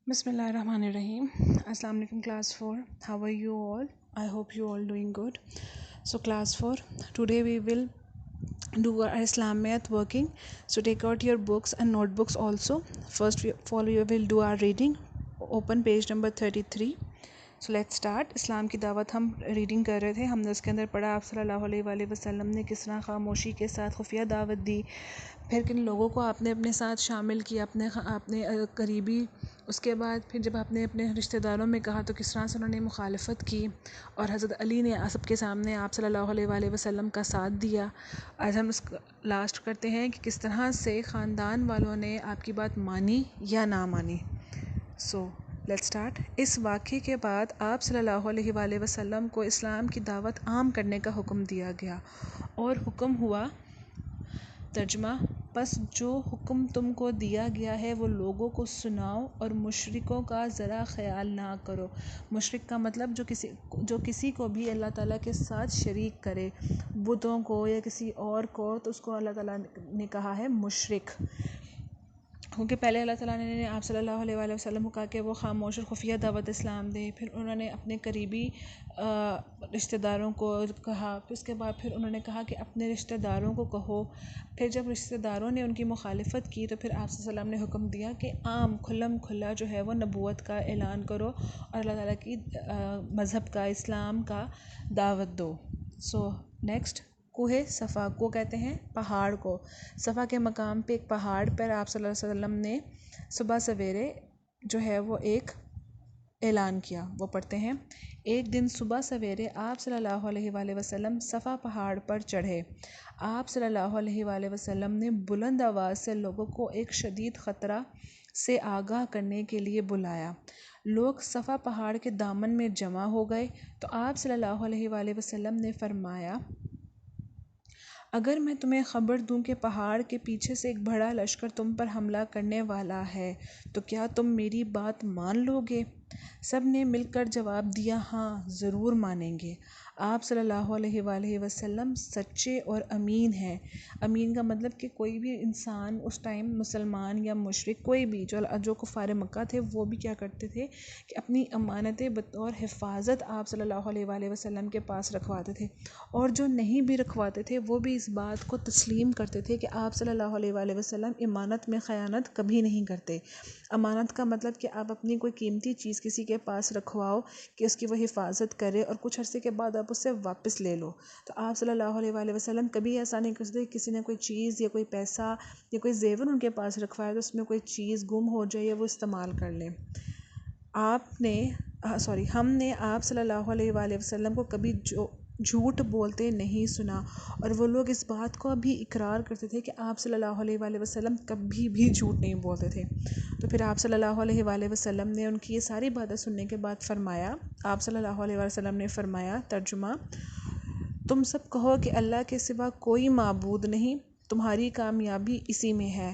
بسم اللہ الرحمن الرحیم. السلام علیکم class 4. How are you all? I hope you all doing good. So class 4, today we will do our Islamiyat working. So take out your books and notebooks also. First we will do our reading. Open page number 33. So let's start. اسلام کی دعوت ہم reading کر رہے تھے. ہم نے اس کے اندر پڑھا آپ صلی اللہ علیہ وآلہ وسلم نے کس طرح خاموشی کے ساتھ خفیہ دعوت دی، پھر کن لوگوں کو آپ نے اپنے ساتھ شامل کیا، اپنے قریبی. اس کے بعد پھر جب آپ نے اپنے رشتہ داروں میں کہا تو کس طرح سے انہوں نے مخالفت کی، اور حضرت علی نے سب کے سامنے آپ صلی اللہ علیہ وآلہ وسلم کا ساتھ دیا. آج ہم اس لاسٹ کرتے ہیں کہ کس طرح سے خاندان والوں نے آپ کی بات مانی یا نہ مانی. So let's start. اس واقعے کے بعد آپ صلی اللہ علیہ وآلہ وسلم کو اسلام کی دعوت عام کرنے کا حکم دیا گیا، اور حکم ہوا. ترجمہ: پس جو حکم تم کو دیا گیا ہے وہ لوگوں کو سناؤ اور مشرکوں کا ذرا خیال نہ کرو. مشرک کا مطلب جو کسی کو بھی اللہ تعالیٰ کے ساتھ شریک کرے، بتوں کو یا کسی اور کو، تو اس کو اللہ تعالیٰ نے کہا ہے مشرک. کیونکہ پہلے اللہ تعالیٰ نے آپ صلی اللہ علیہ وآلہ وسلم کو کہا کہ وہ خاموش اور خفیہ دعوت اسلام دیں. پھر انہوں نے اپنے قریبی رشتہ داروں کو کہا. پھر اس کے بعد پھر انہوں نے کہا کہ اپنے رشتہ داروں کو کہو. پھر جب رشتہ داروں نے ان کی مخالفت کی تو پھر آپ صلی اللہ علیہ وسلم نے حکم دیا کہ عام کھلا جو ہے وہ نبوت کا اعلان کرو اور اللہ تعالیٰ کی مذہب کا، اسلام کا دعوت دو. So next. کوہ صفا کو کہتے ہیں پہاڑ کو. صفا کے مقام پہ ایک پہاڑ پر آپ صلی اللہ علیہ وسلم نے صبح سویرے جو ہے وہ ایک اعلان کیا. وہ پڑھتے ہیں: ایک دن صبح سویرے آپ صلی اللہ علیہ وآلہ وسلم صفا پہاڑ پر چڑھے. آپ صلی اللہ علیہ وآلہ وسلم نے بلند آواز سے لوگوں کو ایک شدید خطرہ سے آگاہ کرنے کے لیے بلایا. لوگ صفا پہاڑ کے دامن میں جمع ہو گئے تو آپ صلی اللہ علیہ وآلہ وسلم نے فرمایا: اگر میں تمہیں خبر دوں کہ پہاڑ کے پیچھے سے ایک بڑا لشکر تم پر حملہ کرنے والا ہے تو کیا تم میری بات مان لو گے؟ سب نے مل کر جواب دیا: ہاں، ضرور مانیں گے. آپ صلی اللہ علیہ وآلہ وسلم سچے اور امین ہیں. امین کا مطلب کہ کوئی بھی انسان اس ٹائم، مسلمان یا مشرک، کوئی بھی جو کفار مکہ تھے، وہ بھی کیا کرتے تھے کہ اپنی امانتیں بطور حفاظت آپ صلی اللہ علیہ وآلہ وسلم کے پاس رکھواتے تھے، اور جو نہیں بھی رکھواتے تھے وہ بھی اس بات کو تسلیم کرتے تھے کہ آپ صلی اللہ علیہ وآلہ وسلم امانت میں خیانت کبھی نہیں کرتے. امانت کا مطلب کہ آپ اپنی کوئی قیمتی چیز کسی کے پاس رکھواؤ کہ اس کی وہ حفاظت کرے، اور کچھ عرصے کے بعد آپ اس سے واپس لے لو. تو آپ صلی اللہ علیہ وآلہ وسلم کبھی ایسا نہیں کرتے. کسی نے کوئی چیز یا کوئی پیسہ یا کوئی زیور ان کے پاس رکھوایا تو اس میں کوئی چیز گم ہو جائے یا وہ استعمال کر لیں. ہم نے آپ صلی اللہ علیہ وآلہ وسلم کو کبھی جھوٹ بولتے نہیں سنا، اور وہ لوگ اس بات کو بھی اقرار کرتے تھے کہ آپ صلی اللہ علیہ وآلہ وسلم کبھی بھی جھوٹ نہیں بولتے تھے. تو پھر آپ صلی اللہ علیہ وآلہ وسلم نے ان کی یہ ساری باتیں سننے کے بعد فرمایا. آپ صلی اللہ علیہ وآلہ وسلم نے فرمایا. ترجمہ: تم سب کہو کہ اللہ کے سوا کوئی معبود نہیں، تمہاری کامیابی اسی میں ہے.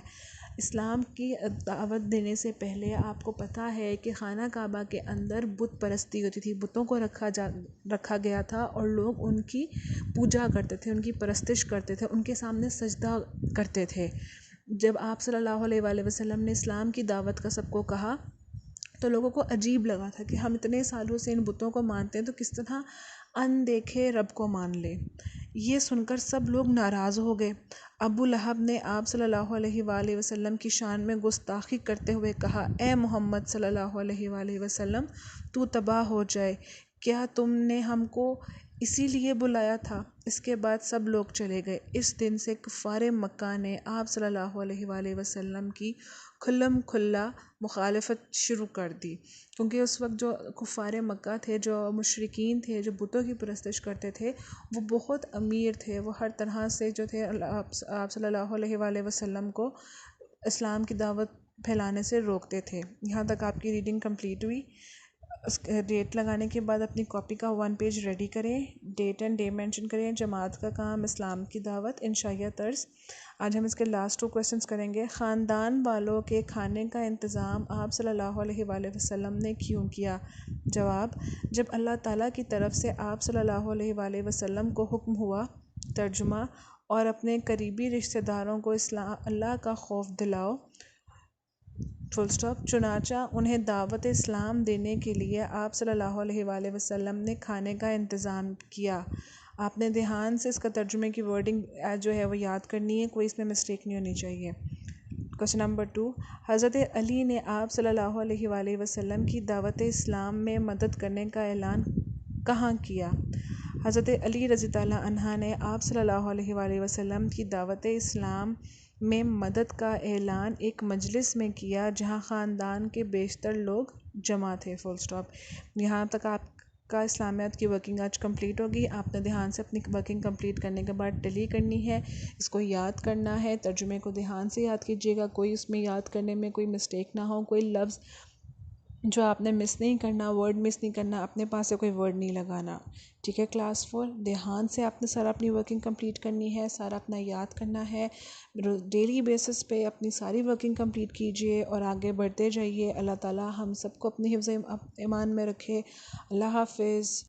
اسلام کی دعوت دینے سے پہلے آپ کو پتہ ہے کہ خانہ کعبہ کے اندر بت پرستی ہوتی تھی. بتوں کو رکھا گیا تھا اور لوگ ان کی پوجا کرتے تھے، ان کی پرستش کرتے تھے، ان کے سامنے سجدہ کرتے تھے. جب آپ صلی اللہ علیہ وآلہ وسلم نے اسلام کی دعوت کا سب کو کہا تو لوگوں کو عجیب لگا تھا کہ ہم اتنے سالوں سے ان بتوں کو مانتے ہیں تو کس طرح ان دیکھے رب کو مان لے. یہ سن کر سب لوگ ناراض ہو گئے. ابو لہب نے آپ صلی اللہ علیہ وآلہ وسلم کی شان میں گستاخی کرتے ہوئے کہا: اے محمد صلی اللہ علیہ وآلہ وسلم، تو تباہ ہو جائے، کیا تم نے ہم کو اسی لیے بلایا تھا؟ اس کے بعد سب لوگ چلے گئے. اس دن سے کفار مکہ نے آپ صلی اللہ علیہ وآلہ وسلم کی کھلم کھلا مخالفت شروع کر دی، کیونکہ اس وقت جو کفار مکہ تھے، جو مشرکین تھے، جو بتوں کی پرستش کرتے تھے، وہ بہت امیر تھے. وہ ہر طرح سے جو تھے آپ صلی اللہ علیہ وآلہ وسلم کو اسلام کی دعوت پھیلانے سے روکتے تھے. یہاں تک آپ کی ریڈنگ کمپلیٹ ہوئی. اس ڈیٹ لگانے کے بعد اپنی کاپی کا 1 پیج ریڈی کریں. ڈیٹ اینڈ ڈے مینشن کریں. جماعت کا کام، اسلام کی دعوت، انشائیہ طرز. آج ہم اس کے لاسٹ 2 کویسچنس کریں گے. خاندان والوں کے کھانے کا انتظام آپ صلی اللہ علیہ وآلہ وسلم نے کیوں کیا؟ جواب: جب اللہ تعالیٰ کی طرف سے آپ صلی اللہ علیہ وآلہ وسلم کو حکم ہوا. ترجمہ: اور اپنے قریبی رشتہ داروں کو اللہ کا خوف دلاؤ. Full stop. چنانچہ انہیں دعوت اسلام دینے کے لیے آپ صلی اللہ علیہ وآلہ وسلم نے کھانے کا انتظام کیا. آپ نے دھیان سے اس کا ترجمے کی ورڈنگ جو ہے وہ یاد کرنی ہے، کوئی اس میں مسٹیک نہیں ہونی چاہیے. کوشچن نمبر 2، حضرت علی نے آپ صلی اللہ علیہ وآلہ وسلم کی دعوت اسلام میں مدد کرنے کا اعلان کہاں کیا؟ حضرت علی رضی اللہ عنہ نے آپ صلی اللہ علیہ وآلہ وسلم کی دعوت اسلام میں مدد کا اعلان ایک مجلس میں کیا جہاں خاندان کے بیشتر لوگ جمع تھے. Full stop. یہاں تک آپ کا اسلامیات کی ورکنگ آج کمپلیٹ ہوگی. آپ نے دھیان سے اپنی ورکنگ کمپلیٹ کرنے کے بعد ٹیلی کرنی ہے، اس کو یاد کرنا ہے، ترجمے کو دھیان سے یاد کیجیے گا، کوئی اس میں یاد کرنے میں کوئی مسٹیک نہ ہو، کوئی لفظ جو آپ نے مس نہیں کرنا، ورڈ مس نہیں کرنا، اپنے پاس سے کوئی ورڈ نہیں لگانا. ٹھیک ہے کلاس 4، دھیان سے آپ نے سارا اپنی ورکنگ کمپلیٹ کرنی ہے، سارا اپنا یاد کرنا ہے. ڈیلی بیسس پہ اپنی ساری ورکنگ کمپلیٹ کیجیے اور آگے بڑھتے جائیے. اللہ تعالیٰ ہم سب کو اپنی حفظ ایمان میں رکھے. اللہ حافظ.